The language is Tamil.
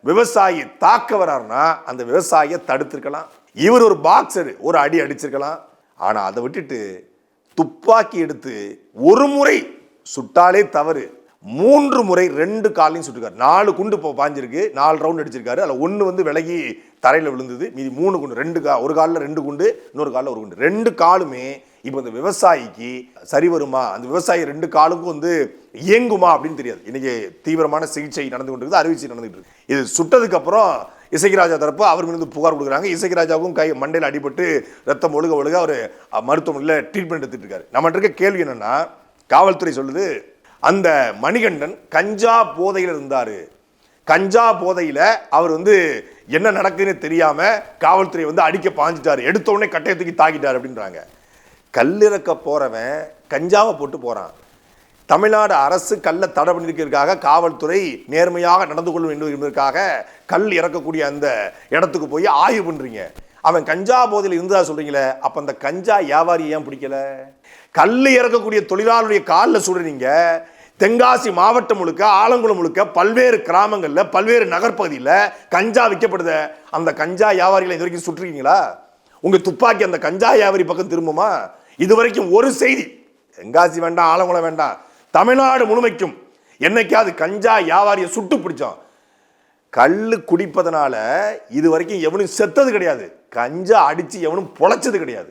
விவசாயி தாக்க வர்றாருன்னா அந்த விவசாயியை தடுத்திருக்கலாம். இவர் ஒரு பாக்ஸர், ஒரு அடி அடிச்சிருக்கலாம். ஆனா அதை விட்டுட்டு துப்பாக்கி எடுத்து ஒரு முறை சுட்டாலே தவறு, 3 முறை 2 காலையும் சுட்டுருக்காரு. 4 குண்டு பாஞ்சிருக்கு, 4 ரவுண்ட் அடிச்சிருக்காரு. அதில் 1 வந்து விலகி தரையில் விழுந்தது, மீதி 3 குண்டு, ஒரு காலில் 2 குண்டு, இன்னொரு காலில் 1 குண்டு. 2 காலுமே இப்போ இந்த விவசாயிக்கு சரி வருமா, அந்த விவசாயி 2 காலுக்கும் வந்து இயங்குமா அப்படின்னு தெரியாது. இன்னைக்கு தீவிரமான சிகிச்சை நடந்து கொண்டிருக்கு, அறுவை சிகிச்சை நடந்துட்டு இருக்கு. இது சுட்டதுக்கு அப்புறம் இசக்கிராஜா தரப்பு அவர் மீது புகார் கொடுக்குறாங்க. இசக்கிராஜாவுக்கும் கை மண்டையில் அடிபட்டு ரத்தம் ஒழுக அவர் மருத்துவமனையில் ட்ரீட்மெண்ட் எடுத்துட்டு இருக்காரு. நம்மகிட்ட இருக்க கேள்வி என்னன்னா, காவல்துறை சொல்லுது அந்த மணிகண்டன் கஞ்சா போதையில் இருந்தாரு, கஞ்சா போதையில அவர் வந்து என்ன நடக்குதுன்னு தெரியாம காவல்துறை வந்து அடிக்க பாஞ்சிட்டாரு, எடுத்த உடனே கட்டையை தூக்கி தாக்கிட்டாரு அப்படின்றாங்க. கல்லிறக்க போறவன் கஞ்சாவை போட்டு போறான். தமிழ்நாடு அரசு கல்லை தடை பண்ணிருக்கிறதுக்காக காவல்துறை நேர்மையாக நடந்து கொள்ளும் என்பதற்காக கல் இறக்கக்கூடிய அந்த இடத்துக்கு போய் ஆய்வு பண்றீங்க. அவன் கஞ்சா போதையில் இருந்தா சொல்றீங்களே, அப்ப அந்த கஞ்சா வியாபாரி ஏன் பிடிக்கல? கல் இறக்கக்கூடிய தொழிலாளருடைய காலில் சுடுறீங்க. தென்காசி மாவட்டம் முழுக்க, ஆலங்குளம் முழுக்க பல்வேறு கிராமங்களில், பல்வேறு நகர்பகுதியில் கஞ்சா விற்கப்படுத. அந்த கஞ்சா வியாபாரிகளை இது வரைக்கும் சுட்டுருக்கீங்களா? உங்க துப்பாக்கி அந்த கஞ்சா வியாபாரி பக்கம் திரும்புமா? இதுவரைக்கும் ஒரு செய்தி, தென்காசி வேண்டாம், ஆலங்குளம் வேண்டாம், தமிழ்நாடு முழுமைக்கும் என்னைக்காவது கஞ்சா வியாபாரியை சுட்டு பிடிச்சோம்? கல்லு குடிப்பதனால இது வரைக்கும் எவனும் செத்தது கிடையாது, கஞ்சா அடிச்சு எவனும் பொழைச்சது கிடையாது.